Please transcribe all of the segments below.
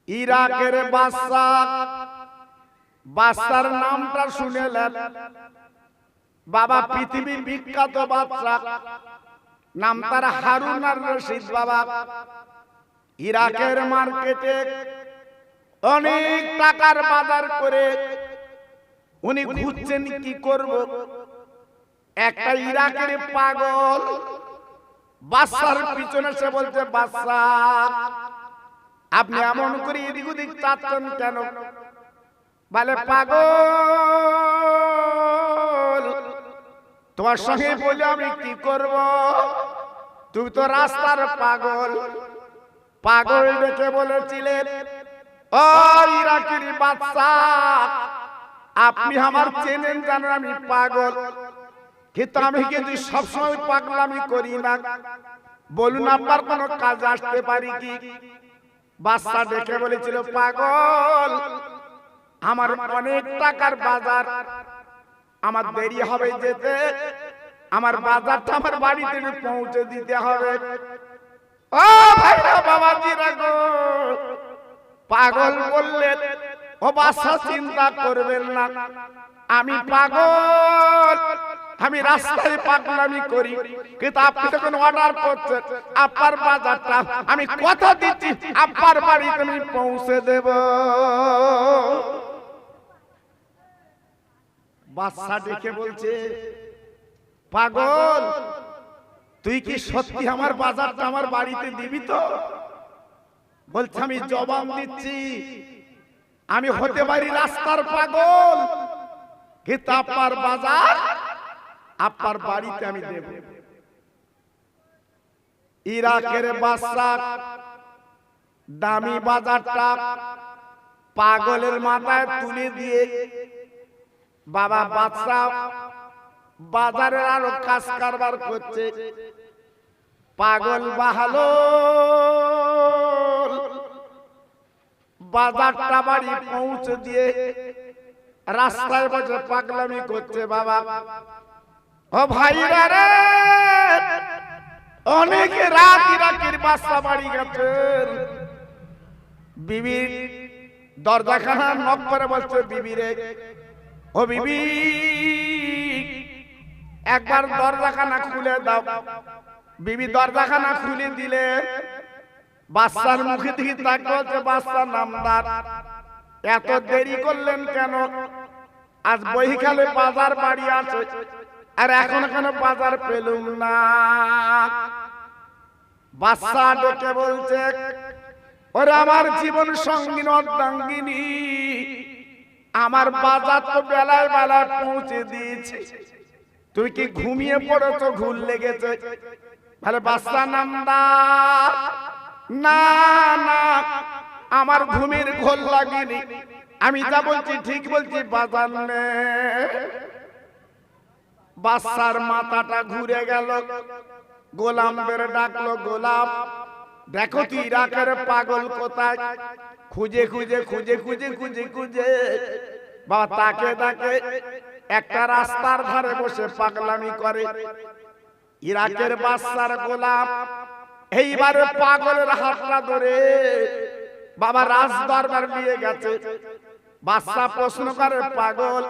ইরাকের বাদশা, বাদশার নামটা শুনেলেন বাবা, পৃথিবী বিখ্যাত বাদশা, নাম তার হারুন আর রশিদ বাবা। ইরাকের মার্কেটে অনেক টাকার বাজার করে উনি ঘুরছেন কি করব। একটা ইরাকের পাগল বাদশার পিছনে সে বলছে, বাদশা আপনি এমন করে এদিক ওদিক চাচ্ছেন কেন? বলে, পাগল তোমার সঙ্গে বলে আমি কি করব? তুমি তো রাস্তার পাগল। পাগল ডেকে বলেছিলেন, ও ইরাকের বাদশা, আপনি আমার চেনেন জানেন আমি পাগল, কিন্তু আমি কিন্তু সবসময় পাগলামি করি না। বলুন আপনার কোনো কাজ আসতে পারি কি? বাদশা ডেকে বলেছিল, পাগল আমার অনেক টাকার বাজার, আমার দেরি হবে যেতে, আমার বাজারটা আমার বাড়িতে পৌঁছে দিতে হবে। ও ভাইরা বাবাজিরা গো, পাগল বললেন, ও বাদশা চিন্তা করবেন না, আমি পাগল, আমি রাস্তায় পাগলামি করি, কিন্তু আপনি যখন অর্ডার করছেন আপনার বাজারটা আমি কথা দিচ্ছি আপনার বাড়িতে আমি পৌঁছে দেব। বাদশা ডেকে বলছে, পাগল তুই কি সত্যি আমার বাজারটা আমার বাড়িতে দিবি তো? বলছে, আমি জবাব দিচ্ছি, আমি হতে পারি রাস্তার পাগল, কিন্তু আপনার বাজার আপনার বাড়িতে আমি দেব। ইরাকের বাদশা দামি বাজারটা পাগলের মাথায় তুলে দিয়ে বাবা বাদশা বাজারের আরো কাজ কারবার করছে। পাগল বাহালো বাজারটা বাড়ি পৌঁছে দিয়ে রাস্তায় বসে পাগলামি করছে। বাবা ও ভাইরা রে, অনেক রাত ইরাকের বাদশা বাড়ি গেছেন। বিবি দরজাখানা নক করে বলছে, বিবি রে, ও বিবি একবার দরজাখানা খুলে দাও। বিবি দরজাখানা খুলে দিলে বাদশার মুখে দিকে তাকাচ্ছে, বাদশা নামদার এত দেরি করলেন কেন? আজ বহিখালে বাজার বাড়ি আছে আর এখন কেন বাজার পেলুম না? বাদশা ডেকে বলছে, ওরে আমার জীবন সঙ্গিনী অর্ধাঙ্গিনী, আমার বাজার তো বেলায় বেলায় পৌঁছে দিয়েছে, তুই কি ঘুমিয়ে পড়েছো, ঘুম লেগেছে? তাহলে বাদশা নামদার, না না আমার ঘুমের ঘোর লাগেনি, আমি যা বলছি ঠিক বলছি, বাজার নে। বাদশার মাথাটা ঘুরে গেল। গোলাম বের ডাকলো, গোলাম দেখো তুই ইরাকের পাগল কোথায়? খুঁজে খুঁজে খুঁজে খুঁজে খুঁজে খুঁজে বাবা তাকে তাকে একটা রাস্তার ধারে বসে পাগলামি করে। ইরাকের বাদশার গোলাম এইবারে পাগলের হাতটা ধরে বাবা রাজ দরবার নিয়ে গেছে। বাদশা প্রশ্ন করে, পাগল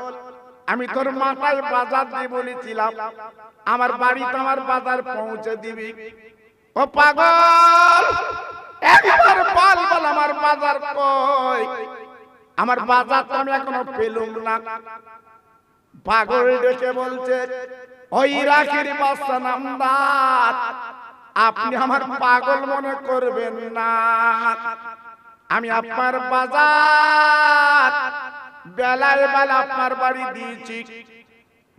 আমি তোর মাথায় বাজার দিয়ে বলেছিলাম আমার বাড়িতে আমার বাজার পৌঁছে দিবি, ও পাগল একবার বল বল আমার বাজার কই? আমার বাজার তো আমি এখনো পেলুম না। পাগল ডেকে বলছে, ওই ইরাকের বাদশা নামদার, আপনি আমার পাগল মনে করবেন না, আমি আপনার বাজার বেলায় বেলা আপনার বাড়ি দিয়েছি।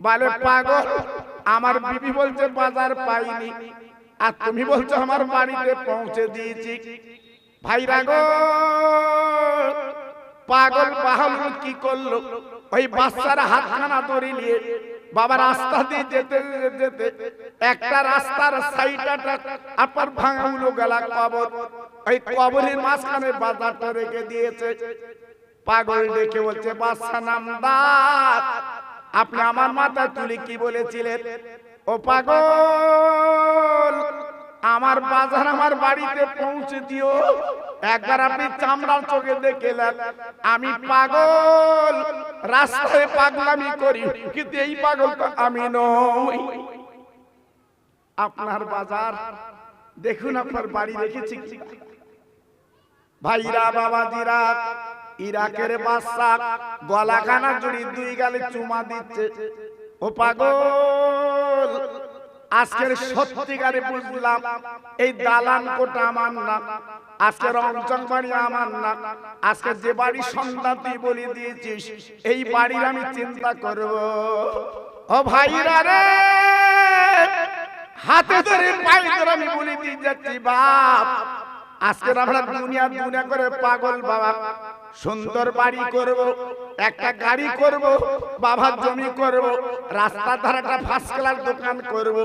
বলে, পাগল আমার বিবি বলছে বাজার পাইনি, আর তুমি বলছো আমার বাড়িতে পৌঁছে দিয়েছি। ভাইরা গো, পাগল বাহালুর কি করলো? ওই বাদশার হাতখানা ধরে নিয়ে বাবা রাস্তা দিয়ে যেতে যেতে একটা রাস্তার সাইডটা আপনার ভাঙা উলো গেলা কবর, ওই কবরের মাঝখানে বাজারটা রেখে দিয়েছে। পাগল ডেকে বলছে, বাদশা নামদার, আপনি আমার মাথা তুলে কি বলেছিলেন? ও পাগল আমার বাজার আমার বাড়িতে পৌঁছে দিও, একবার আপনি চামড়ার চোখে দেখলেন আমি পাগল, রাস্তায় পাগলামি করি, কিন্তু এই পাগল তো আমি নই। আপনার বাজার দেখুন, আপনার বাড়ি রেখেছি ভাইরা বাবাজিরা। ইরাকের বাদশা গলাখানা জুড়ি দুই গালে চুমা দিচ্ছে। ও পাগল, আজকের সত্যিকারে বুঝলাম এই দালান কোটা আমার না, আজকের রংচং বাড়ি আমার না, আজকে যে বাড়ি সন্ধান তুই বলে দিয়েছিস এই বাড়ির আমি চিন্তা করব। ও ভাইরা রে, হাতে ধরে পায়ে ধরে আমি বলে দিয়ে যাচ্ছি বাপ, আজকের আমরা দুনিয়া দুনিয়া করে পাগল বাবা। সুন্দর বাড়ি করব, একটা গাড়ি করব, বাবার জমি করব, রাস্তার ধারে একটা ফার্স্ট ক্লাস দোকান করব,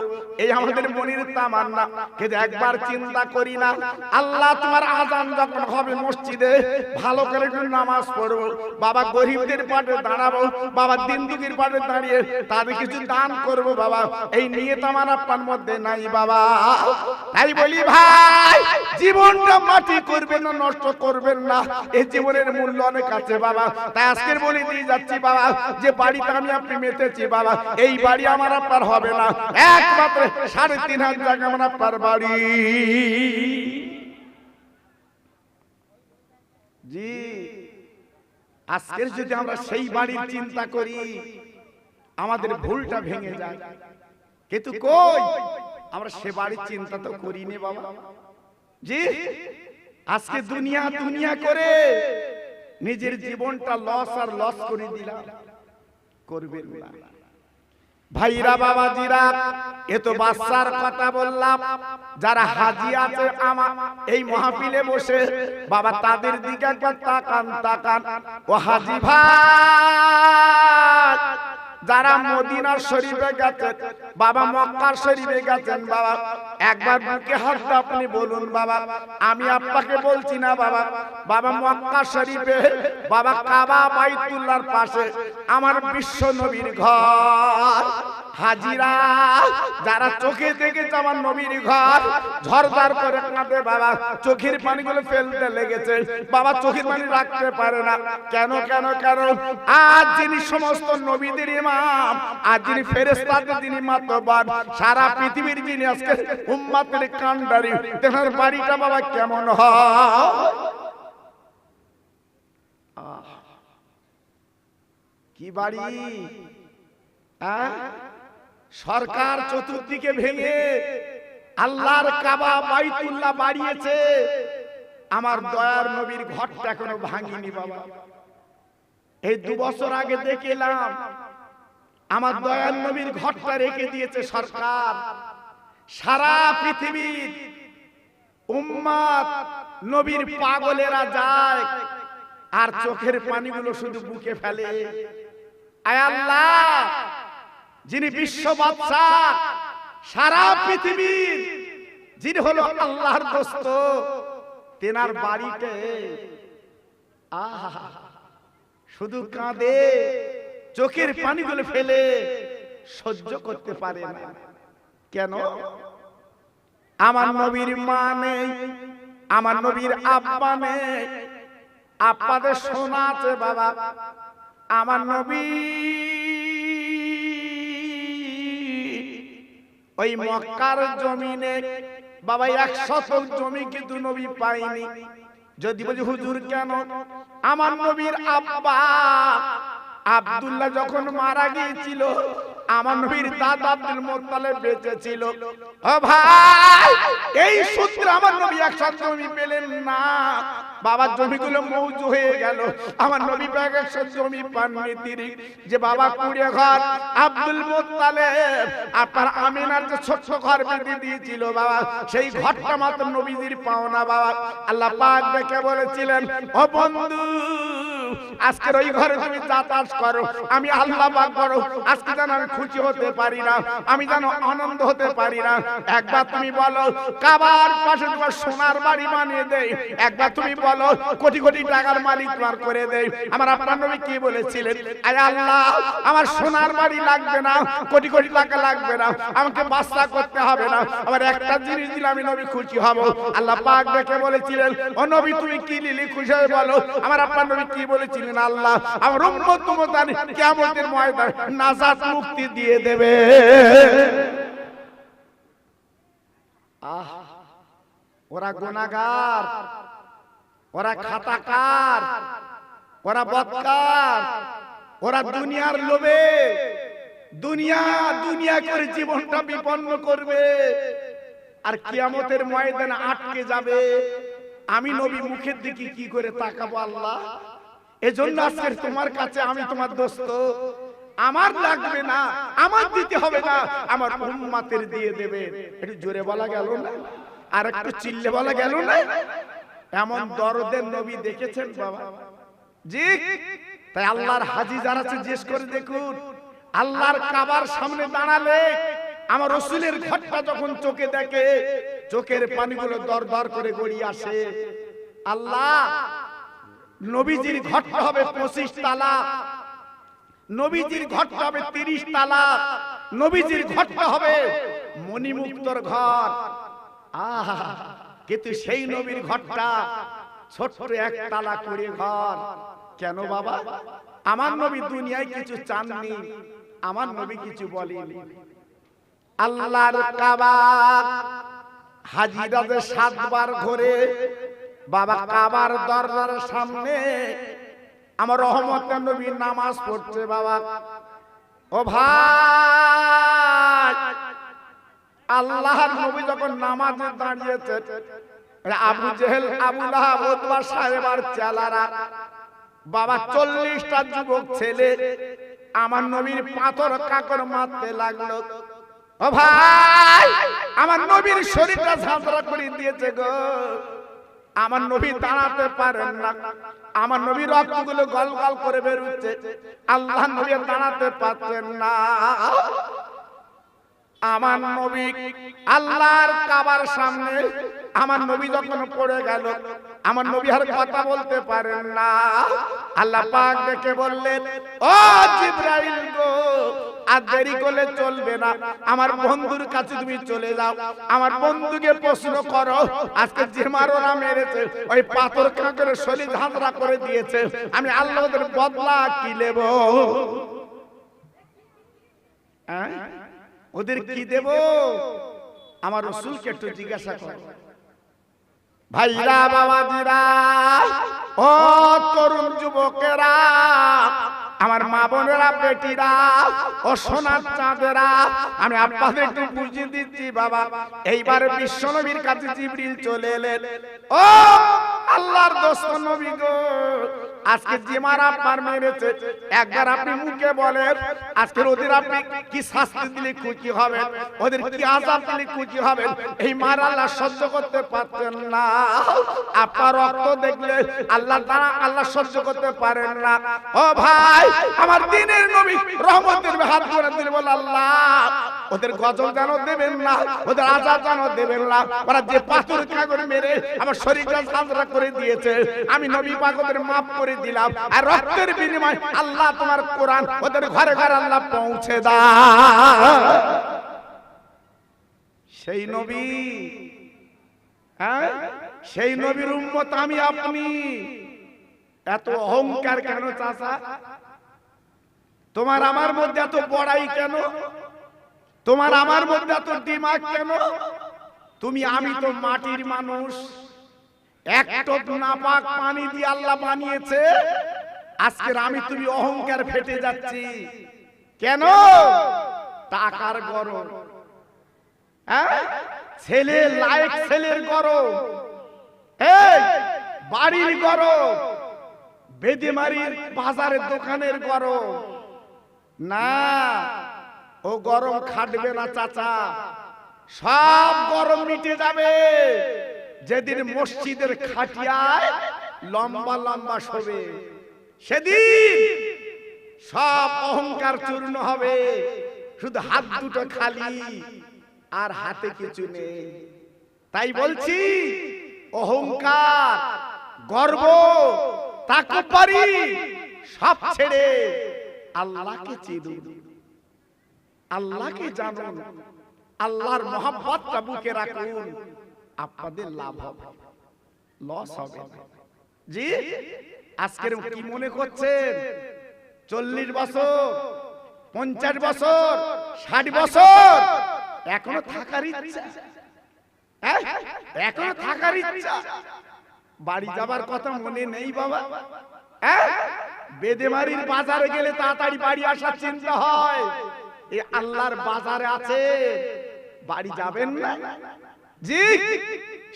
এই আমাদের মনের তামান্না। কিন্তু একবার চিন্তা করি না, আল্লাহ তোমার আজান যখন হবে মসজিদে ভালো করে একটু নামাজ পড়বো, বাবা গরিবদের পাশে দাঁড়াবো, বাবা দিন দুঃখীর পাশে দাঁড়িয়ে তাদের কিছু দান করব বাবা, এই নিয়ত আমার আপনার মধ্যে নাই বাবা। তাই বলি ভাই, জীবনটা মাটি করবেন না, নষ্ট করবেন না, এই জীবনের মূল্য অনেক আছে বাবা। তাই আজকের বলে দিয়ে যাচ্ছি বাবা, যে বাড়িটা আমি আপনি মেতেছি বাবা, এই বাড়ি আমার আপনার হবে না, একমাত্র ৩.৫ জায়গা আমার আপনার বাড়ি। জি, আজকের যদি আমরা সেই বাড়ির চিন্তা করি আমাদের ভুলটা ভেঙে যায়। কিন্তু কই আমরা সে বাড়ির চিন্তা তো করিনি বাবা। জি, আজকে দুনিয়া দুনিয়া করে নিজের জীবনটা লস আর লস করে দিলাম, করবেন না ভাইরা বাবাজিরা। এ তো বাচ্চার কথা বললাম, যারা হাজি আছে আমার এই মাহফিলে বসে বাবা, তাদের দিকে একবার তাকান তাকান। ও হাজি ভাই, যারা মদিনা শরীফে গেছেন বাবা, মক্কা শরীফে গেছেন বাবা, একবার বুকে হাত দিয়ে আপনি বলুন বাবা, আমি আপনাকে বলছি না বাবা, বাবা মক্কা শরীফে বাবা কাবা বাইতুল্লাহর পাশে আমার বিশ্ব নবীর ঘর। হাজিরা যারা চোখে দেখেছে আমার নবীর ঘর, ঝরঝর করে কাঁদে বাবা, চোখের পানিগুলো ফেলতে লেগেছে বাবা, চোখের পানি রাখতে পারে না। কেন কেন কেন? আজ যিনি সমস্ত নবীদের ইমাম, আজ যিনি ফেরেশতাদের যিনি মাতবার, সারা পৃথিবীর যিনি আজকে উম্মতের কান্ডারি, তেনার বাড়িটা বাবা কেমন হয়? কি বাড়ি! সরকার চতুর্দিকে ভেঙে আল্লাহর কাবা বাইতুল্লাহ বাড়িয়েছে, আমার দয়ার নবীর ঘরটা এখনো ভাঙিনি বাবা। এই 2 বছর আগে দেখলাম আমার দয়ার নবীর ঘরটা রেখে দিয়েছে সরকার। সারা পৃথিবীর উম্মত নবীর পাগলেরা যায় আর চোখের পানিগুলো শুধু বুকে ফেলে। আয় আল্লাহ, যিনি বিশ্ব বাদশা, সারা পৃথিবীর যিনি হলো আল্লাহর দোস্ত, তেনার বাড়িতে শুধু কাঁদে, চোখের পানিগুলো ফেলে, সহ্য করতে পারে না। কেন? আমার নবীর মা নেই, আমার নবীর আব্বা নেই, আব্বাদের সোনা আছে বাবা। আমার নবী ওই মক্কার জমিনে বাবা 100 শতক জমি কিন্তু নবী পায়নি। যদি বলি হুজুর কেন? আমার নবীর আব্বা আব্দুল্লাহ যখন মারা গিয়েছিল, আমার নবীর দাদা আব্দুল মুত্তালিব বেঁচে ছিল। ও ভাই, এই সূত্রে আমার নবী 100 জমি পেলেন না, বাবার জমিগুলো মৌজু হয়ে গেল। আমার নবী 100 জমি পাননি তিনি, যে বাবা 20 ঘর আব্দুল মুত্তালিব আপনার আমিনার যে ছোট ঘর বেঁধে দিয়েছিল বাবা, সেই ঘরটা মাত্র নবীজির পাওনা বাবা। আল্লাহ পাক দেখে বলেছিলেন, ও বন্ধু আজকের ওই ঘরে তুমি যাতায়াত করো, আমি আল্লাহ পাক করো আজকে যেন আমি খুশি হতে পারি না, আমি যেন আনন্দ হতে পারি না। একবার তুমি বলো কাবার পাশে তোমার সোনার বাড়ি বানিয়ে দেই, একবার তুমি বলো কোটি কোটি টাকার মালিক তোমার করে দেই। আমার আপনার নবী কি বলেছিলেন? আয় আল্লাহ, আমার সোনার বাড়ি লাগবে না, কোটি কোটি টাকা লাগবে না, আমাকে বাদশা করতে হবে না, আমার একটা জিনিস দিলে আমি নবী খুশি হব। আল্লাহ পাক দেখে বলেছিলেন ও নবী তুমি কি নিলি খুশি হয়ে বলো। আমার আপনার নবী কি বলেছিলেন? আল্লাহ আমার উম্মত তোমাদের কিয়ামতের ময়দানে নাজাত মুক্তি দিয়ে দেবে। ওরা গুনাহগার, ওরা খাতাকার, ওরা বদকার, ওরা দুনিয়ার লোভে দুনিয়া দুনিয়া করে জীবনটা বিপন্ন করবে আর কিয়ামতের ময়দানে আটকে যাবে। আমি নবী মুখের দিকে কি করে তাকাবো আল্লাহ? এজন্য আজকে তোমার কাছে আমি তোমার দোস্ত, আমার লাগবে না, আমার দিতে হবে না, আমার উম্মতের দিয়ে দেবে। একটু জোরে বলা গেল না? আর একটু চিল্লে বলা গেল না? এমন দরদের নবী দেখেছেন বাবা? জি। তাই আল্লাহর হাজি যারা আছে জিজ্ঞেস করে দেখুন, আল্লাহর কাবার সামনে দাঁড়ালে আমার রাসূলের ঘটটা যখন চোখে দেখে চোখের পানিগুলো দরদর করে গড়িয়ে আসে। আল্লাহ নবীজির ঘটটা হবে 25 তালা, নবীজির ঘরটা হবে 30 তালা, নবীজির ঘরটা হবে মণিমুক্তর ঘর। আহা, কিন্তু সেই নবীর ঘরটা ছোট্ট এক তালা করে ঘর। কেন বাবা? আমার নবী দুনিয়ায় কিছু চাননি, আমার নবী কিছু বলেনি। আল্লাহর কাবা হাজিরা যে 7 বার ঘুরে বাবা কাবার দরজার সামনে আমার রহমতের নবী নামাজ পড়ছে বাবা। ও ভাই, আল্লাহর নবী যখন নামাজে দাঁড়িয়েছে আবু জেহেল, আবু লাহাব, উতবা সাহেব আর চেলারা বাবা 40টা যুবক ছেলে আমার নবীর পাথর কাকর মারতে লাগলো। ও ভাই, আমার নবীর শরীরটা ঝাঁঝরা করে দিয়েছে গো। আমার নবী দাঁড়াতে পারেন না, আমার নবী রক্তগুলো গল গল করে বের হচ্ছে, আল্লাহ নবী দাঁড়াতে পারছেন না। আমার নবী আল্লাহর কাবার সামনে আমার নবী যখন পড়ে গেল, আমার নবী আর কথা বলতে পারেন না। আল্লাহ পাক দেখে বললেন ও জিবরাইল গো, আর দেরি করলে চলবে না, আমার বন্ধুর কাছে তুমি চলে যাও, আমার বন্ধুকে প্রশ্ন করো আজকে যে মারোরা মেরেছে ওই পাথর কাঁকড়ের শরীর ঝাঁঝরা করে দিয়েছে, আমি আল্লাহ ওদের বদলা কি নেব? ওদের কি দেব? আমার রাসূলকে একটু জিজ্ঞাসা করো। ভাইরা বাবাজিরা, ও তরুণ যুবকেরা, আমার মা বোনেরা, বেটিরা, ও সোনার চাঁদেরা, আমি আপনাদের একটু বুঝিয়ে দিচ্ছি বাবা। এইবার বিশ্বনবীর কাছে জিবরিল চলে এলেন। ও আল্লাহর দোস্ত নবী গো, আজকে যে মারা আপনার মেরেছে একবার আপনি মুখে বলেন আজকে ওদের আপনি কি শাস্তি দিলে খুশি হবেন, ওদের কি আযাব দিলে খুশি হবেন? এই মার আল্লাহ সহ্য করতে পারতেন না। আপনার রক্ত দেখলে আল্লাহ দ্বারা আল্লাহ সহ্য করতে পারেন না। ও ভাই, আমার দ্বীনের নবী রহমতের হাত ধরে দিলে বলে আল্লাহ ওদের গজল যেন দেবেন না, ওদের আযাব যেন দেবেন না। ওরা যে পাথর কাগড়ে মেরে আমার শরীরটা ঝাঁঝরা করে দিয়েছে, আমি নবী পাক ওদের মাফ করে দিলাম, আর রক্তের বিনিময়ে আল্লাহ তোমার কোরআন ওদের ঘরে ঘরে আল্লাহ পৌঁছে দাও। সেই নবী, হ্যাঁ সেই নবীর উম্মত আমি আপনি। এত অহংকার কেন চাচা? তোমার আমার মধ্যে এত বড়াই কেন? তোমার আমার মধ্যে এত দিমাগ কেন? তুমি আমি তো মাটির মানুষ, এক টোপ নাপাক পানি দিয়ে আল্লাহ বানিয়েছে। আজকের আমি তুমি অহংকার ফেটে যাচ্ছি কেন? টাকার গরম, ছেলে লায়ক ছেলের গরম, এই বাড়ির গরম, বেদেমারির বাজারের দোকানের গরম না, ও গরম খাটবে না চাচা। সব গরম মিটে যাবে যেদিন মসজিদের খাটিয়ায় লম্বা লম্বা শোবে, সেদিন সব অহংকার চূর্ণ হবে, শুধু হাত দুটো খালি আর হাতে কিছু নেই। তাই বলছি অহংকার, গর্ব, তাকব্বুরি সব ছেড়ে আল্লাহকে চিনুন, আল্লাহকে জানুন, আল্লাহর মহব্বতটা বুকে রাখুন। আপনাদের লাভ হবে, লস হবে। জি, আজকের কি মনে করছেন 40 বছর, 50 বছর, 60 বছর এখনো থাকার ইচ্ছা? এখনো থাকার ইচ্ছা? বাড়ি যাবার কথা মনে নেই বাবা? বেদেমারির বাজারে গেলে তাড়াতাড়ি বাড়ি আসার চিন্তা হয়। এই আল্লাহর বাজারে আছে, বাড়ি যাবেন না? জি,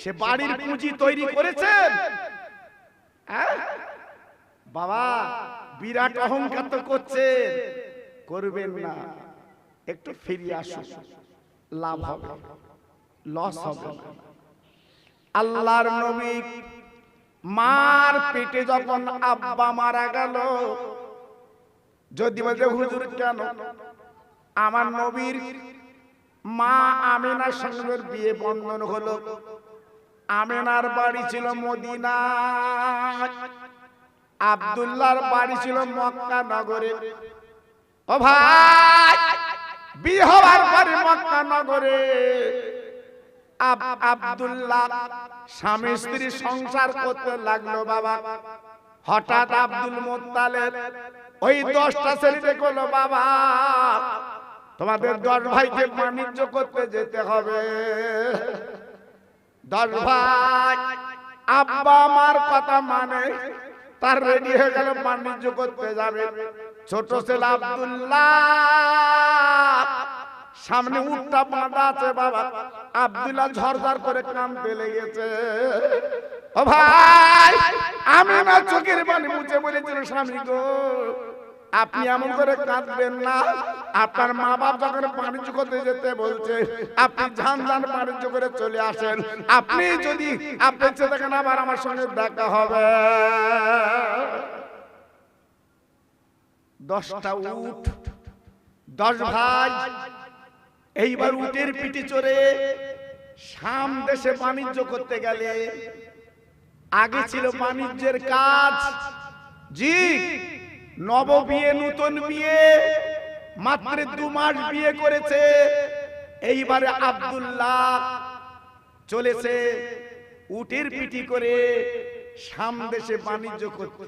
সে বাড়ির পুঁজি তৈরি করেছেন। বাবা বিরাট অহংকার তো করছেন, করবেন না। একটু ফিরে আসুন, লাভ হবে, লস হবে। আল্লাহর নবী মার পেটে যখন আব্বা মারা গেল, যদি বলতে হুজুর কেন? আমার নবীর মা আমিনার সঙ্গে বিয়ে বন্ধন হলো। আমিনার বাড়ি ছিল মদিনা, আব্দুল্লাহর বাড়ি ছিল মক্কা নগরে। ও ভাই, বিয়ে হওয়ার পরে মক্কা নগরে আব্দুল্লাহ স্বামী স্ত্রী সংসার করতে লাগলো। বাবা হঠাৎ আব্দুল মুত্তালিব ওই 10টা ছেলে বলল, বাবা তোমাদের 10 ভাইকে বাণিজ্য করতে যেতে হবে। 10 ভাই আব্বা আমার কথা মানে তার রেডি হয়ে গেল, বাণিজ্য করতে যাবে। ছোট ছেলে আব্দুল্লাহ সামনে উটটা বাঁধা আছে। বাবা আব্দুল্লাহ ঝরঝর করে কাঁদতে লেগেছে। ও ভাই, আমি না চোখের পানি মুছে বলেছিল, স্বামী গো আপনি এমন করে কাঁদবেন না। আপনার মা বাপ যখন বাণিজ্য করতে যেতে বলছে, আপনি ঝান ঝান বাণিজ্য করে চলে আসেন। আপনি যদি আপনি দেখেন আবার আমার সঙ্গে দেখা হবে। 10টা উট, 10 ভাই এইবার উটের পিঠে চড়ে শাম দেশে বাণিজ্য করতে গেলে। আগে ছিল বাণিজ্যের কাজ। জি, নব বিয়ে, নতুন বিয়ে, মাত্র 2 মাস বিয়ে করেছে। এইবারে আব্দুল্লাহ চলেছে উটের পিঠে করে শাম দেশে বাণিজ্য করতে।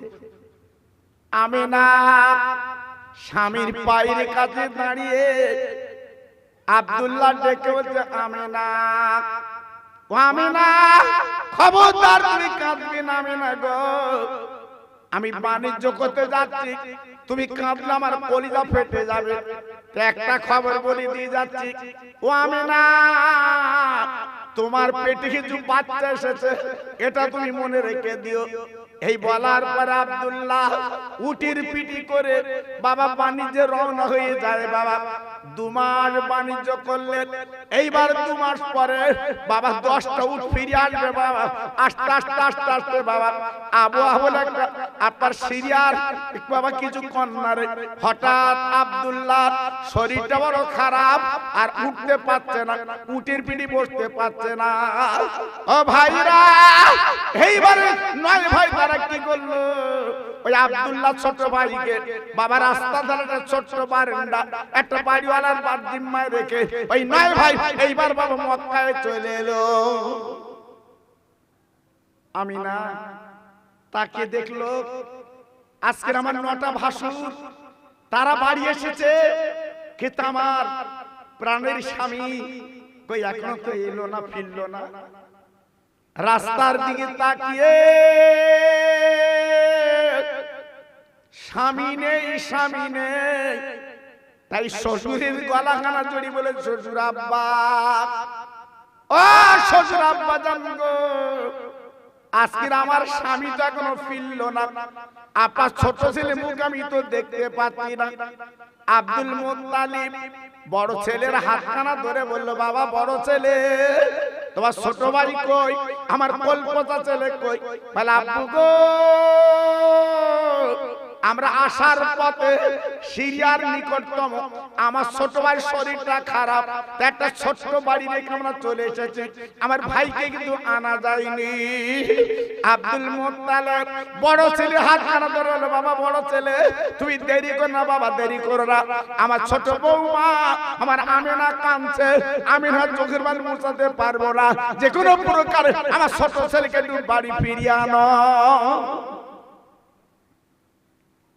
আমিনা স্বামীর পায়ের কাছে দাঁড়িয়ে আব্দুল্লাহ ডেকে বলছে, আমিনা, ও আমিনা খবরদার তুমি কাঁদবে না। আমিনা গো, আমি বাণিজ্য করতে যাচ্ছি, তুমি কাঁদলে আমার কলিজা ফেটে যাবে। একটা খবর বলে দিয়ে যাচ্ছি, ও আমিনা তোমার পেটে কিছু বাচ্চা এসেছে, এটা তুমি মনে রেখে দিও। এই বলার পর আব্দুল্লাহ উটির পিটি করে বাবা বাণিজ্যে রওনা হয়ে যায়। বাবা 2 মাস বাণিজ্য করলেন। এইবার 2 মাস পরে বাবা 10টা উট ফিরে আসবে। বাবা আস্তে আস্তে আস্তে আস্তে বাবা আবহাওয়া বলে আপনার সিরিয়ার বাবা কিছু কন্যারে হঠাৎ আব্দুল্লাহ শরীরটা বড় খারাপ, আর উঠতে পারছে না, উটের পিঠে বসতে পারছে না। ও ভাইরা, এইবারে 9 ভাই তারা কি করলো? ওই আব্দুল্লাহ ছোট ভাইকে বাবা রাস্তা ধারে ছোট বারান্দা একটা বাড়িওয়ালার বাড়ি জিম্মায় রেখে ওই 9 ভাই এইবার বাবা মক্কায় চলে এলো। আমিনা তাকে দেখলো, আজকের আমার 9টা ভাসুর তারা বাড়ি এসেছে, কিন্তু আমার প্রাণের স্বামী কই এখনো তো এলো না, ফিরলো না। রাস্তার দিকে তাকিয়ে স্বামী নেই, স্বামী নেই। তাই শ্বশুরের গলাখানা জড়ি বলে, শ্বশুর আব্বা, ও শ্বশুর আব্বা জানগো, আজকের আমার স্বামী তো এখনো ফিরলো না। আপনার ছোট ছেলে মুখ আমি তো দেখতে পাচ্ছি না। আব্দুল মুত্তালিব বড় ছেলের হাতখানা ধরে বলল, বাবা বড় ছেলে তোমার ছোট ভাই কই? আমার কলপতা ছেলে কই? বলে আব্বু গো আমরা আসার পথে সিরিয়ার নিকটতম আমার ছোট ভাইয়ের শরীরটা খারাপ, একটা ছোট্ট বাড়ি রেখে আমরা চলে এসেছি। আমার ভাইকে কিন্তু আনা যায়নি। আব্দুল মুত্তালিব বড় ছেলে হাত খানা ধরলো, বাবা বড় ছেলে তুমি দেরি কর না বাবা, দেরি করো না। আমার ছোট বৌমা আমার আমিনা কাঁদছে, আমিনা চোখের পানি মুছাতে পারবো না, যে কোনো প্রকারে আমার ছোট ছেলেকে একটু বাড়ি ফিরিয়ে আনো।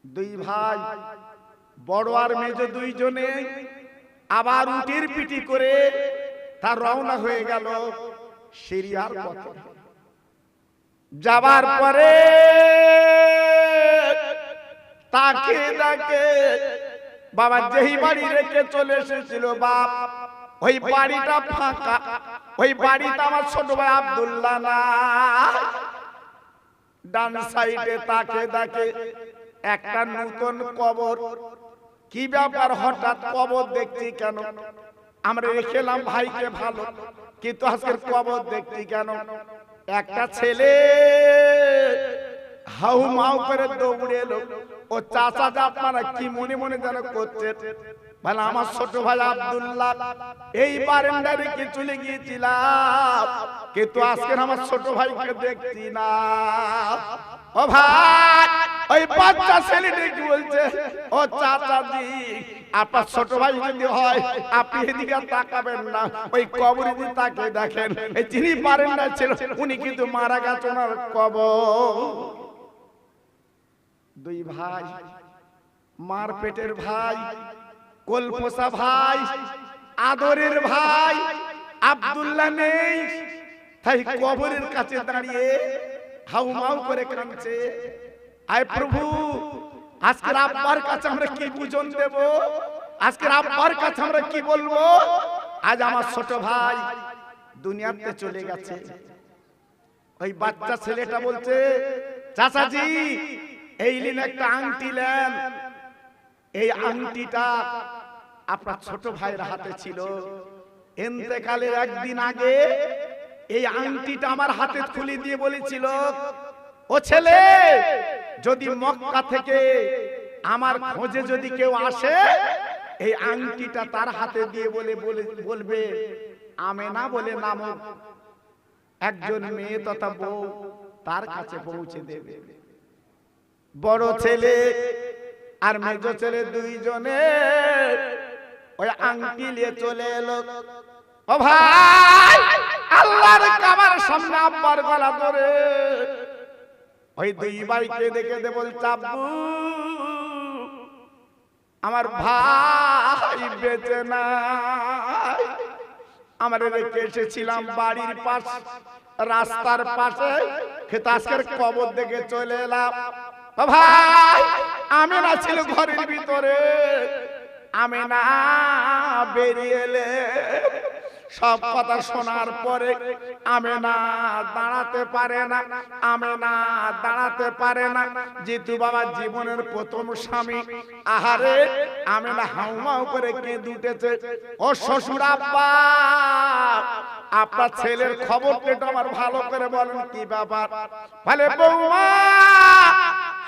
দুই ভাই বড় আর মেজ দুইজনে আবার উটির পিটি করে তার রওনা হয়ে গেল সিরিয়ার পথে। যাবার পরে তাকে ডাকে বাবা যেই বাড়ি রেখে চলে এসেছিল বাপ, ওই বাড়িটা ফাঁকা, ওই বাড়িটা আমার ছোট ভাই আব্দুল্লাহ না। ডান সাইডে তাকে ডাকে একটা নতুন কবর। কি ব্যাপার হঠাৎ কবর দেখছি কেন? আমরা রেখেলাম ভাইকে ভালো, কিন্তু আজকের কবর দেখছি কেন? একটা ছেলে হাউ মাউ করে দৌড়ে এলো। ও চাচা আপনারা কি মনে মনে যেন করছে, মানে আমার ছোট ভাই আব্দুল্লাহ এই বারান্দায় রেখে চলে গিয়েছিলাম, কিন্তু আজকে আমার ছোট ভাইকে দেখছি না। ও ভাই, ওই বাচ্চা ছেলেটি কি বলছে, ও চাচাজি আপনার ছোট ভাই যদি হয় আপনি এদিকে তাকাবেন না, ওই কবরের দিকে তাকিয়ে দেখেন, এই যিনি বারান্দায় ছিল উনি কিন্তু মারা গেছে, ওনার কবর। দুই ভাই, মার পেটের ভাই, কোলপোষা ভাই, আদরের ভাই আব্দুল্লাহ নেই, তাই কবরের কাছে দাঁড়িয়ে হাউমাউ করে কাঁদছে। আয় প্রভু, আজকের আব্বার কাছে আমরা কি পূজন দেব? আজকের আব্বার কাছে আমরা কি বলবো? আজ আমার ছোট ভাই দুনিয়াতে চলে গেছে। ওই বাচ্চা ছেলেটা বলছে, চাচাজি এই নিন একটা আংটি নেন, এই আংটিটা আপনার ছোট ভাইয়ের হাতে ছিল, ইন্তেকালের একদিন আগে এই আংটিটা আমার হাতে খুলে দিয়ে বলেছিল, ও ছেলে যদি মক্কা থেকে আমার খোঁজে যদি কেউ আসে এই আংটিটা তার হাতে দিয়ে বলবে আমেনা বলে নামক একজন মেয়ে তথা বউ তার কাছে পৌঁছে দেবে। বড় ছেলে আর মেজ ছেলে দুইজনে ওই আংটি নিয়ে চলে এলো। ও ভাই, আল্লাহর কাবার সামনে আব্বার গলা ধরে ওই দুই ভাইকে দেখে দে বলছে, আব্বু আমার ভাই বেঁচে নাই, আমরা রেখে এসেছিলাম বাড়ির পাশে রাস্তার পাশে, খেতে আজকের কবর দেখে চলে এলাম। ও ভাই, আমিনা ছিল ঘরের ভিতরে, আমিনা বেরিয়ে এলে সব কথা শোনার পরে আমিনা দাঁড়াতে পারে না, আমিনা দাঁড়াতে পারে না। জিতু বাবা জীবনের প্রথম স্বামী, আহারে আমিনা হাউমাউ করে কেঁদে উঠেছে। ও শ্বশুর আব্বা, আপনার ছেলের খবরটা একটু আমার ভালো করে বলেন, কি ব্যাপার? বলে বৌমা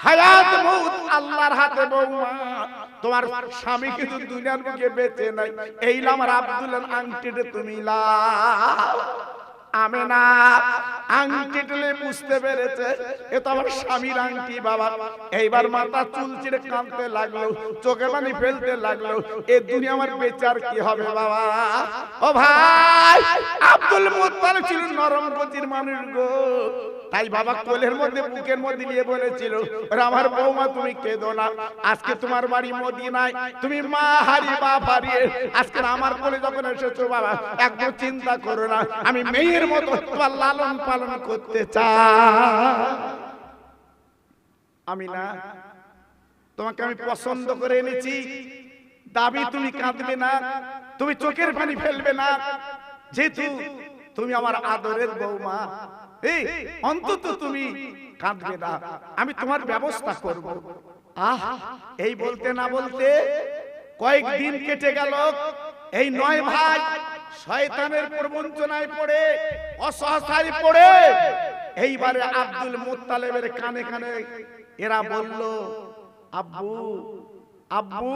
হায়াত মউত আল্লাহর হাতে, বৌমা তোমার স্বামী কিন্তু দুনিয়ার বুকে বেঁচে নাই, এই আমার আব্দুল্লাহ আংটিটা তুমি লাও। আমিনা আংটিটা বুঝতে পেরেছে এ তো আমার স্বামীর আংটি বাবা। এইবার মাথা চুল চিড়ে কাঁদতে লাগলো, চোখে পানি ফেলতে লাগলো, এ দুনিয়া আমার বেচার কি হবে বাবা? ও ভাই, আব্দুল মুত্তালিব ছিল নরম গতির মানুষ গো, তাই বাবা কোলের মধ্যে বুকের মধ্যে নিয়ে বলেছিল, আমার বৌমা তুমি কেঁদো না, আজকে তোমার বাড়ি মদিনায়, তুমি মা হারিয়ে বাপ হারিয়ে আজকে আমার কোলে যখন এসেছো বাবা, একদম চিন্তা করো না, আমি মেয়ের মতো তোমার লালন পালন করতে চাই। আমি না তোমাকে আমি পছন্দ করে এনেছি, দাবি তুমি কাঁদবে না, তুমি চোখের পানি ফেলবে না, যেহেতু তুমি আমার আদরের বৌমা, এই অন্তত তুমি কাঁদবে না, আমি তোমার ব্যবস্থা করব। আহ, এই বলতে না বলতে কয়েকদিন কেটে গেল। এই নয় ভাই শয়তানের প্রবঞ্চনায় পড়ে, অসহায় পড়ে এইবারে আব্দুল মুত্তালিবের কানে কানে এরা বলল, আব্বু আব্বু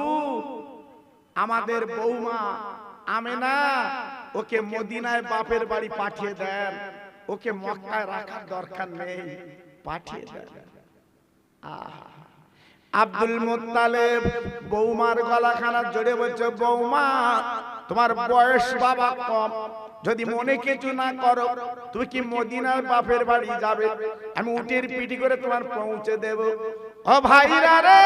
আমাদের বৌমা আমেনা ওকে মদিনায় বাপের বাড়ি পাঠিয়ে দেন, ওকে মক্কায় রাখার দরকার নেই, পাঠিয়ে দেন। আব্দুল মুত্তালিব বৌমার গলাখানা জড়ে বলছে, বৌমা তোমার বয়স বাবা কম, যদি মনে কিছু না করো তুমি কি মদিনার বাপের বাড়ি যাবে? আমি উটের পিঠে করে তোমার পৌঁছে দেব। ও ভাইরা রে,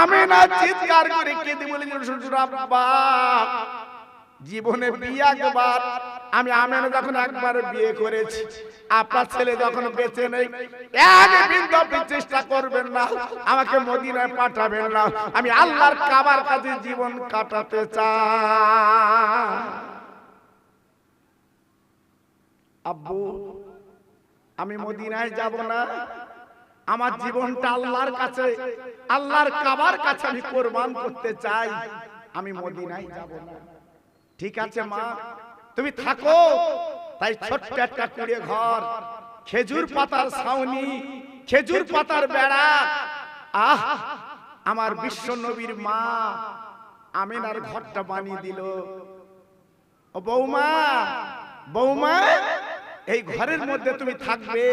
আমেনা চিৎকার করে কেঁদে বলে, শ্বশুর আব্বা জীবনে বিয়ে একবার, আমি আমেনা যখন একবার বিয়ে করেছি, আপনার ছেলে যখন বেঁচে নেই, এক বিন্দু আপনি চেষ্টা করবেন না, আমাকে মদিনায় পাঠাবেন না, আমি আল্লাহর কাবার কাছে জীবন কাটাতে চাই। আব্বু আমি মদিনায় যাব না, আমার জীবনটা আল্লাহর কাছে, আল্লাহর কাবার কাছে আমি কোরবান করতে চাই, আমি মদিনায় যাব না। ঠিক আছে মা, তুমি থাকো। তাই ছোট্ট একটা কুড়ে ঘর, খেজুর পাতার ছাউনি, খেজুর পাতার বেড়া, আহ আমার বিশ্ব নবীর মা আমিনার ঘরটা বানিয়ে দিল। ও বৌমা, বৌমা এই ঘরের মধ্যে তুমি থাকবে,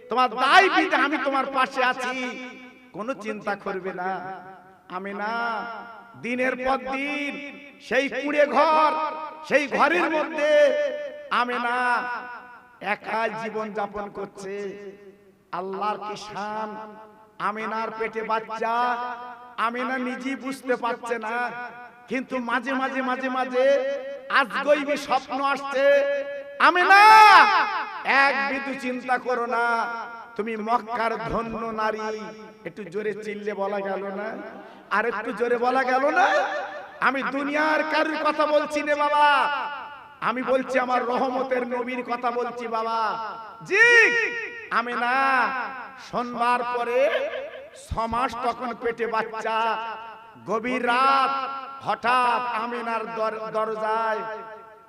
তোমার দায় বিধে আমি তোমার পাশে আছি, কোনো চিন্তা করবে না। আমিনা দিনের পর দিন সেই কুড়ে ঘর, সেই ঘরের মধ্যে আমিনা একা জীবন যাপন করছে। আল্লাহর কি শান, আমিনার পেটে বাচ্চা, আমিনা নিজেই বুঝতে পারছে না, কিন্তু মাঝে মাঝে মাঝে মাঝে আজগইবি স্বপ্ন আসছে। আমিনা এক বিন্দু চিন্তা করো না, তুমি মক্কার ধন্য নারী। একটু জোরে চিল্লে বলা গেল না? আর একটু জোরে বলা গেল না? আমি দুনিয়ার কারুর কথা বলছি না বাবা, আমি বলছি আমার রহমতের নবীর কথা বলছি বাবা। জি আমিনা সোমবার পরে 6 মাস তখন পেটে বাচ্চা, গভীর রাত হঠাৎ আমিনার দরজায়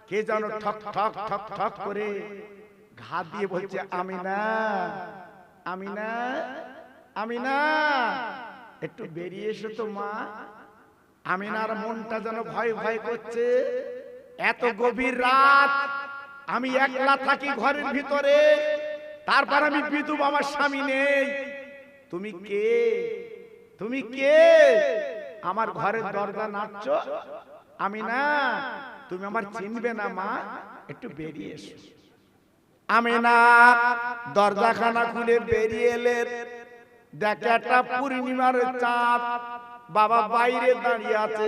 কে যেন ঠক ঠক ঠক ঠক করে ঘা দিয়ে বলছে, আমিনা আমিনা আমিনা একটু বেরিয়ে এসো তো মা। আমিনার মনটা যেন ভয় ভয় করছে, এত গভীর রাত, আমি একলা থাকি ঘরের ভিতরে, তারপর আমি বিধু, আমার স্বামী নেই, তুমি কে? তুমি কে? আমার ঘরের দরজা নাড়ছো? আমিনা তুমি আমার চিনবে না মা, একটু বেরিয়ে এসো। আমিনা দরজাখানা খুলে বেরিয়ে এলেন, দেখে একটা পূর্ণিমার চাঁদ, বাবা বাইরে দাঁড়িয়ে আছে।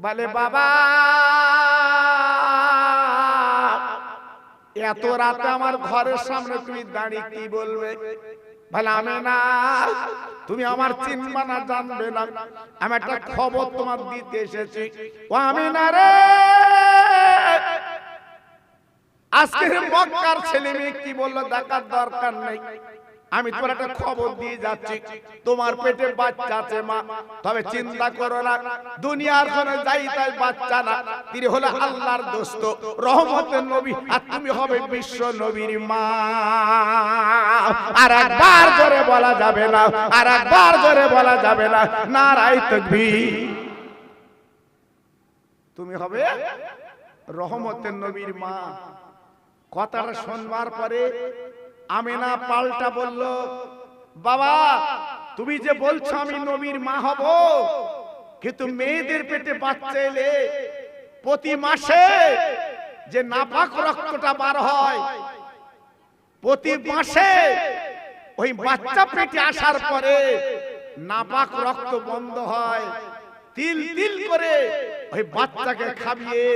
বলে, বাবা এত রাতে আমার ঘরের সামনে তুমি দাঁড়িয়ে কি বলবে? বলে, আমিনা তুমি আমার চিনবা না, জানবে না, আমি একটা খবর তোমার দিতে এসেছি। ও আমিনা রে, আজকে মক্কার ছেলে মেয়ে কি বললো দেখার দরকার নেই, আমি তোমার একটা খবর দিয়ে যাচ্ছি, তোমার পেটে বাচ্চা আছে মা, তবে চিন্তা করো না, দুনিয়ার কোন যাই তাই বাচ্চা না, তিনি হলো আল্লাহর দোস্ত, রহমতের নবী, আর তুমি হবে বিশ্ব নবীর মা। আর একবার জোরে বলা যাবে না, আর একবার জোরে বলা যাবে না, নারায়ে তাকবীর। তুমি হবে রহমতের নবীর মা। কথাটা শুনবার পরে আমিনা পাল্টা বলল, বাবা তুমি যে বলছো আমি নবীর মা হব, কিন্তু মেয়েদের পেটে বাচ্চা এলে প্রতি মাসে যে নাপাক রক্তটা বার হয়, প্রতি মাসে ওই বাচ্চা পেটে আসার পরে নাপাক রক্ত বন্ধ হয়, তিল তিল করে ওই বাচ্চাকে খাবিয়ে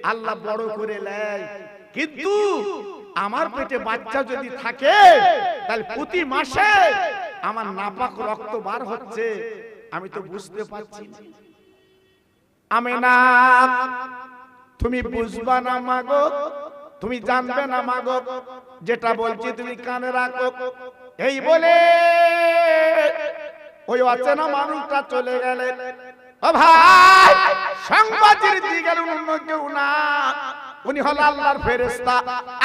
আল্লাহ বড় করে নেয়। কিন্তু আমার পেটে বাচ্চা যদি থাকে, তাহলে প্রতি মাসে আমার নাপাক রক্ত বার হচ্ছে, আমি তো বুঝতে পারছি না। আমিনা তুমি বুঝবা না মাগো, তুমি জানবে না মাগো, যেটা বলছি তুমি কানে রাখো। এই বলে ওই অচেনা মানুষটা চলে গেলেন। ও ভাই, সংবাদের দিকে অন্য কেউ না, উনি হল আল্লাহর ফেরেশতা।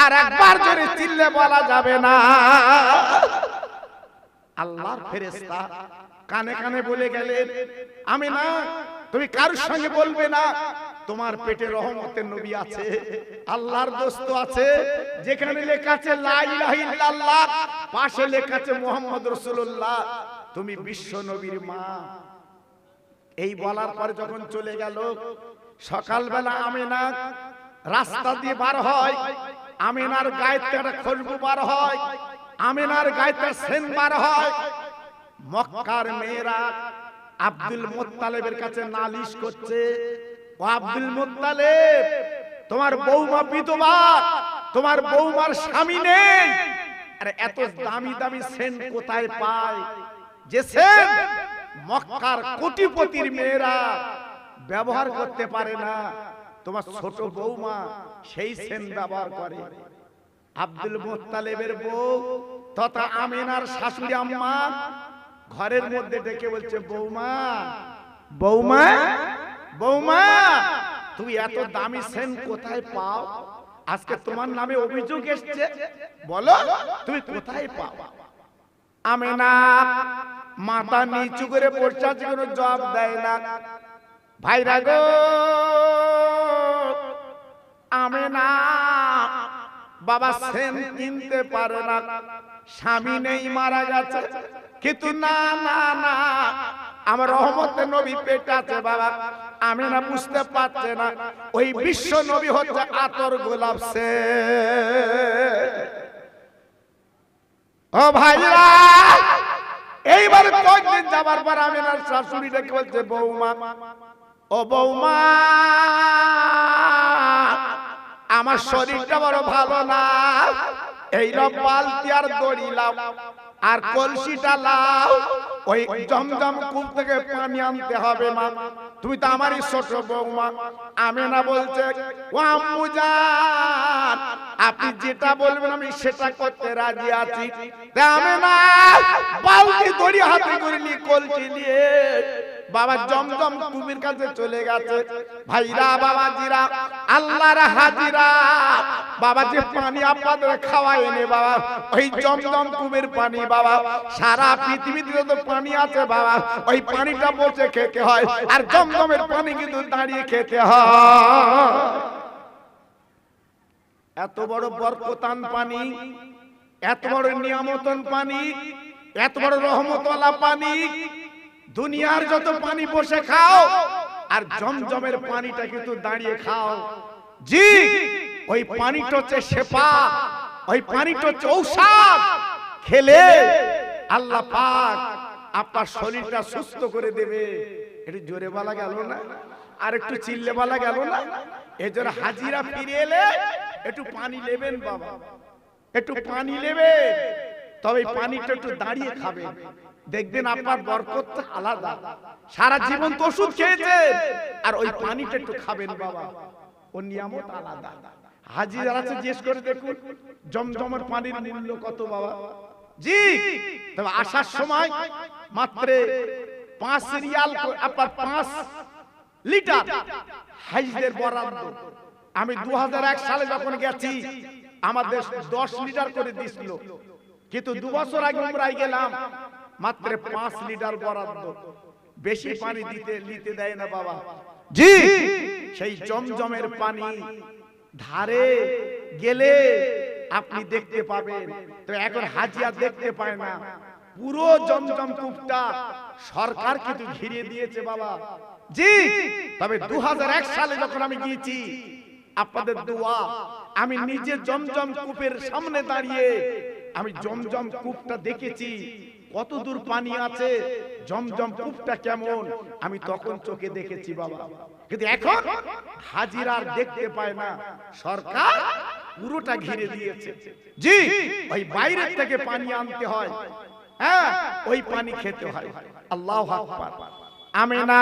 আর একবার জোরে চিল্লে বলা যাবে না, আল্লাহর ফেরেশতা কানে কানে বলে গেলেন, আমিনা তুমি কার সঙ্গে বলবে না, তোমার পেটে রহমতের নবী আছে, আল্লাহর দোস্ত আছে, যেখানে লেখা আছে লা ইলাহা ইল্লাল্লাহ, পাশে লেখা আছে মুহাম্মদ রাসূলুল্লাহ, তুমি বিশ্ব নবীর মা। এই বলার পরে যখন চলে গেল, সকালবেলা আমিনা রাস্তা দিয়ে বার হয়, আমিনার গায়ে একটা খুশবু বার হয়, আমিনার গায়ে একটা সেন্ট বার হয়। মক্কার মেয়েরা আব্দুল মুত্তালিবের কাছে নালিশ করছে, ও আব্দুল মুত্তালিব, তোমার বৌমা বিধবা, তোমার বৌমার স্বামী নেই, আরে এত দামি দামি সেন্ট কোথায় পায়, যে সেন্ট মক্কার কোটিপতির মেয়েরা ব্যবহার করতে পারে না, তোমার ছোট বৌমা সেই সেন্ট ব্যবহার করে। আব্দুল মুত্তালিবের বউ তথা আমিনার শাশুড়ি আম্মা ঘরের মধ্যে ডেকে বলছে, বৌমা বৌমা বৌমা, তুমি এত দামি সেন্ট কোথায় পাও, আজকে তোমার নামে অভিযোগ এসেছে, বলো তুমি কোথায় পাও। আমিনা মাথা নিচু করে বসে আছে, কোনো জবাব দেয় না। ভাইরা গো, আমিনা বাবা সেন কিনতে পারে না, স্বামী নেই, মারা গেছে, কিন্তু না না না, আমার রহমতের নবী পেটে আছে বাবা। আমিনা বুঝতে পারছে না ওই বিশ্ব নবী হচ্ছে আতর গোলাপ সেন। ও ভাইরা, এইবার কয়েকদিন যাবার পর আমিনার শাশুড়ি ডেকে বলছে, বৌমা ও বৌমা, আমার শরীরটা বড় ভালো না, এই বালতি আর দড়ি লাও আর কলসিটা লাও, ওই জমজম কূপ থেকে পানি আনতে হবে মা, তুমি তো আমারই ছোট বৌমা। আমিনা বলছে, ও আম্মু জান, আপনি যেটা বলবেন আমি সেটা করতে রাজি আছি। আমিনা বালতি দড়ি হাতে করে নিয়ে কলসি নিয়ে বাবা জমজম কূপের কাছে চলে গেছে। ভাইরা বাবাজিরা, আল্লাহর হাজিরা, বাবা যে পানি আপনাদের খাওয়ায় এনে বাবা, ওই জমজম কূপের পানি বাবা, সারা পৃথিবীতে যত পানি আছে বাবা, ওই পানিটা বসে খেতে হয়, আর জমজমের পানি কিন্তু দাঁড়িয়ে খেতে হয়। এত বড় বরকতান পানি, এত বড় নিয়ামতন পানি, এত বড় রহমতওয়ালা পানি, দুনিয়ার যত পানি বসে খাও, আর জমজমের পানিটা কিন্তু দাঁড়িয়ে খাও। জি, ওই পানিটা হচ্ছে শেফা, ওই পানিটা হচ্ছে ঔষধ, খেলে আল্লাহ পাক আপনার শরীরটা সুস্থ করে দেবে। একটু জোরে বলা গেল না, আর একটু চিল্লে বলা গেল না। এজন্য হাজিরা ফিরে এলে একটু পানি নেবেন বাবা, একটু পানি নেবেন, তবে পানিটা একটু দাঁড়িয়ে খাবেন, দেখবেন আপনার বরকতটা আলাদা। সারা জীবন তো ওষুধ খেয়েছেন, আর ওই পানিটা একটু খাবেন বাবা, ওর নিয়ামত আলাদা। হাজিরা আছে, জিজ্ঞেস করে দেখুন জমজমের পানির মূল্য কত বাবা। জি, তবে আসার সময় মাত্র 5 রিয়াল, আপনার 5 লিটার হাজিদের বরাদ্দ। আমি 2001 সালে যখন গেছি আমাদের 10 লিটার করে দিছিল, কিন্তু 2 বছর আগে উমরায় গেলাম, মাত্র 5 লিটার বরাদ্দ, বেশি পানি নিতে দেয় না বাবা। জি, সেই জমজমের পানি ধারে গেলে আপনি দেখতে পাবেন, তো এখন হাজিয়া দেখতে পায় না। পুরো জমজম কূপটা সরকার কিন্তু ঘিরে দিয়েছে বাবা। জি, তবে 2001 সালে যখন আমি গিয়েছি, আপনাদের দোয়া, আমি নিজে জমজম কূপের সামনে দাঁড়িয়ে আমি জমজম কূপটা দেখেছি, কত দূর পানি আছে, জমজম কূপটা কেমন, আমি তখন চোখে দেখেছি বাবা। কিন্তু এখন হাজিরা দেখতে পায় না, সরকার পুরোটা ঘিরে দিয়েছে। জি, ওই বাইরে থেকে পানি আনতে হয়, হ্যাঁ, ওই পানি খেতে হয়। আল্লাহু আকবার। আমিনা